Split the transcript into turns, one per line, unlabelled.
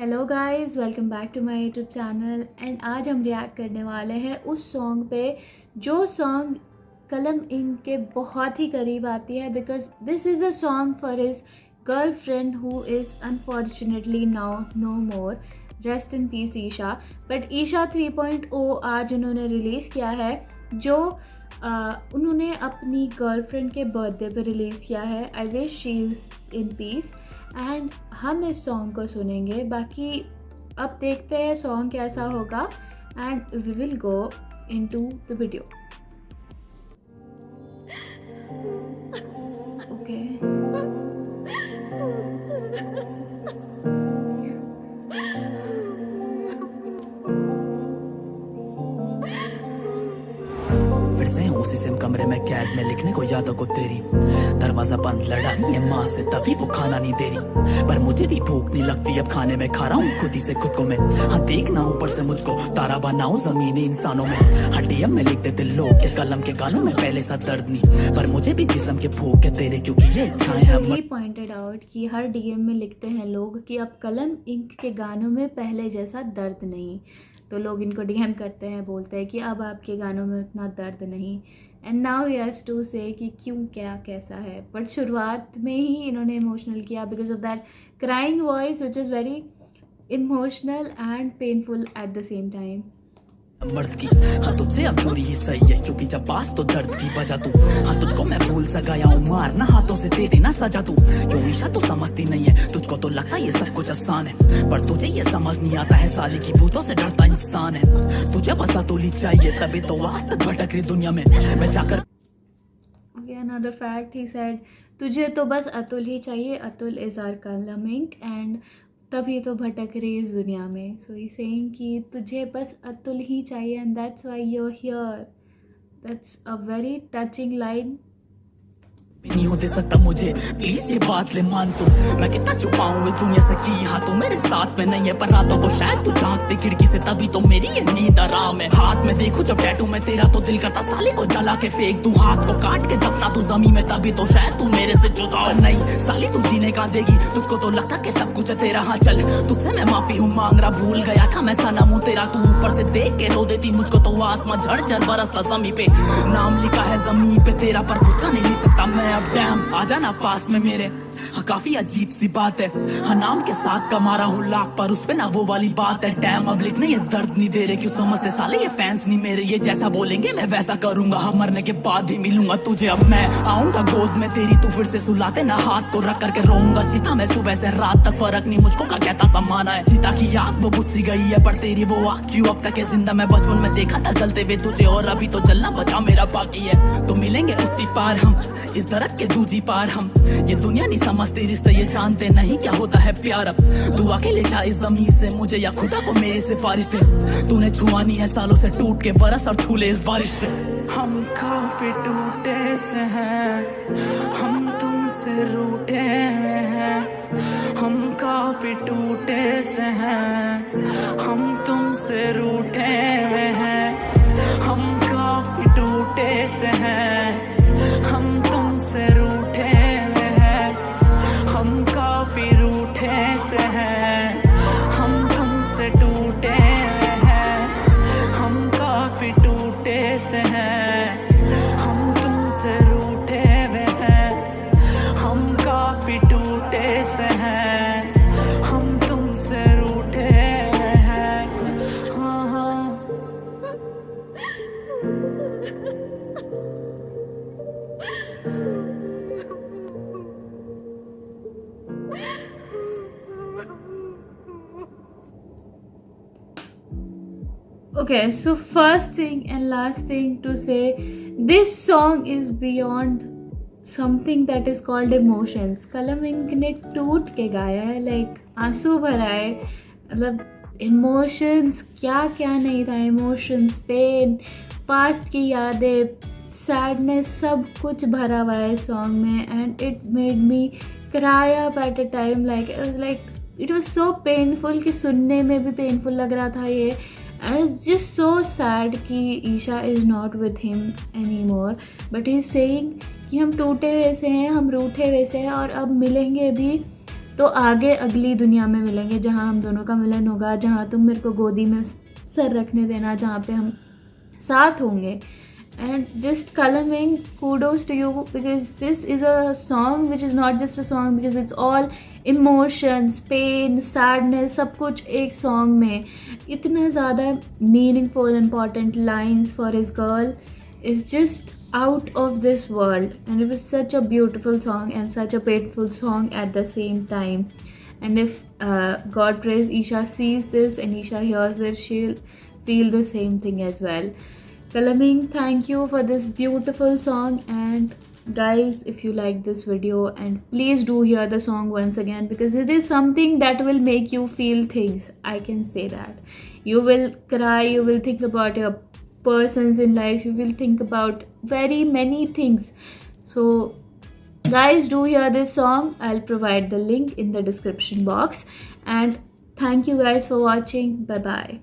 Hello guys, welcome back to my YouTube channel. And आज हम react करने वाले हैं उस सॉन्ग पे जो सॉन्ग कलम इंक के बहुत ही करीब आती है, because this is a song for his girlfriend who is unfortunately now no more. Rest in peace Isha. But Isha 3.0 आज उन्होंने रिलीज़ किया है, जो उन्होंने अपनी गर्लफ्रेंड के बर्थडे पे रिलीज़ किया है। I wish she is in peace. And हम इस सॉन्ग को सुनेंगे, बाकी अब देखते हैं सॉन्ग कैसा होगा and we will go into the video. Okay,
फिर से हूँ उसी सेम कमरे में कैद में लिखने को यादों को तेरी दरवाजा बंद लड़ाई है माँ से तभी वो खाना नहीं दे रही, पर मुझे भी भूख नहीं लगती अब खाने में खा रहा हूँ खुद ही से खुद को मैं। हाँ देखना ऊपर से मुझको तारा बनाऊं जमीनी इंसानों में। हाँ डीएम में लिख देते लोग के कलम के गानों में पहले सा दर्द नहीं, पर मुझे भी जिस्म के भूख है तेरे क्योंकि ये इच्छाएं हैं।
ही पॉइंटेड आउट कि हर डीएम में लिखते हैं लोग कि अब कलम इंक के गानों में पहले जैसा दर्द नहीं, तो लोग इनको डीएम करते हैं, बोलते हैं कि अब आपके गानों में उतना दर्द नहीं। And now he has to say कि क्यों, क्या, कैसा है। बट शुरुआत में ही इन्होंने इमोशनल किया because of that crying voice which is very emotional and painful at the same time.
मर्द की हाँ तुझसे अब दूरी ही सही है क्योंकि जब बात तो दर्द की बजा तू। हाँ तुझको मैं भूल सा गया हूँ, मारना हाथों से दे देना सजा तू। क्यों ईशा तू समझती नहीं है, तुझको तो लगता ये सब कुछ आसान है, पर तुझे ये समझ नहीं आता है साली की भूतों से डरता इंसान है। तुझे बस अतुल ही चाहिए तभी तो आज तक भटक रही दुनिया में मैं जाकर।
Okay, another fact he said, तुझे तो बस अतुल ही चाहिए, अतुल इज आवर कलम इंक एंड तभी तो भटक रही इस दुनिया में। सो ही सेइंग कि तुझे बस अतुल ही चाहिए and that's why you are here. That's a very touching line.
नहीं हो दे सकता मुझे प्लीज ये बात ले मान तू, मैं कितना छुपाऊं इस दुनिया से कि हाँ तू मेरे साथ में नहीं है, पर रातों को शायद तू झांकती खिड़की से तभी तो मेरी ये नींद आराम है। हाथ में देखूं जब टैटू में तेरा तो दिल करता साले को जला के फेंक दूं, हाथ को काट के दफना तू जमीन में तभी तो शायद तू मेरे से जुदा हो। नहीं साली तू जीने का देगी, तुझको तो लगता कि सब कुछ है तेरा। हाँ चल तुझसे मैं माफी हूँ मांग रहा, भूल गया था मैं सनम हूँ तेरा। तू ऊपर से देख के रो देती मुझको तो आसमां झड़ बरसला जमी पे, नाम लिखा है जमीन पे तेरा पर खुद का नहीं लिख सकता मैं अब। डैम आ जाना पास में मेरे, हाँ काफी अजीब सी बात है। हाँ नाम के साथ कमा हूँ लाख पर उस पे ना वो वाली बात है। डैम अब लिखने ये दर्द नहीं दे रहे, क्यों समझते साले ये फैंस नहीं मेरे, ये जैसा बोलेंगे मैं वैसा करूंगा। हाँ मरने के बाद ही मिलूंगा तुझे अब मैं, आऊंगा गोद में तेरी तू फिर से सुलाते ना हाथ को रख करके रोऊंगा। चिता मैं सुबह से रात तक फर्क नहीं मुझको का कहता समाना है। चिता की आग वो बुझ सी गई है पर तेरी वो आग क्यों अब तक है जिंदा। मैं बचपन में देखा था जलते हुए तुझे और अभी तो जलना बचा मेरा बाकी है। तो मिलेंगे उसी पार हम, इस दर्द के दूजी पार हम, ये दुनिया नहीं समझती रिश्ते ये जानते नहीं क्या होता है प्यार। अब तू अकेले जा इस जमीन से मुझे या खुदा को मेरे सिफारिश दे, तूने छुआनी है सालों से टूट के बरस और छूले इस बारिश से। हम काफी टूटे से हैं, हम तुमसे रूठे हैं, हम काफी टूटे से हैं, हम तुमसे रूठे हुए हैं, हम काफी टूटे से हैं, हम तुमसे रूठे हुए हैं, हम काफी रूठे से हैं, हम तुमसे टूटे हुए हैं, हम काफी टूटे से हैं, हम तुमसे रूठे हुए हैं, हम काफी टूटे से हैं, हम तुमसे रूठे हुए हैं। हाँ हाँ
Okay, so first thing and last thing to say, this song is beyond something that is called emotions. कलम इंक ने टूट के गाया है, लाइक आंसू भरा है, मतलब इमोशंस क्या क्या नहीं था। इमोशंस, पेन, पास्ट की यादें, सैडनेस, सब कुछ भरा हुआ है सॉन्ग में। And it made me cry up at a time, like it was so painful कि सुनने में भी पेनफुल लग रहा था ये। It's just so sad कि Isha is not with him anymore, but he's saying कि हम टूटे हुए से हैं, हम रूठे हुए से हैं और अब मिलेंगे भी तो आगे अगली दुनिया में मिलेंगे, जहाँ हम दोनों का मिलन होगा, जहाँ तुम मेरे को गोदी में सर रखने देना, जहाँ पे हम साथ होंगे. And just Kalaming, kudos to you, because this is a song which is not just a song, because it's all emotions, pain, sadness, सब कुछ एक song में. इतना ज़्यादा meaningful, important lines for his girl is just out of this world, and it was such a beautiful song and such a painful song at the same time. And if God praise Isha sees this and Isha hears it, she'll feel the same thing as well. Kalaming, thank you for this beautiful song. And guys, if you like this video, and please do hear the song once again, because it is something that will make you feel things. I can say that you will cry, you will think about your persons in life, you will think about very many things. So guys, do hear this song. I'll provide the link in the description box. And thank you guys for watching. Bye bye.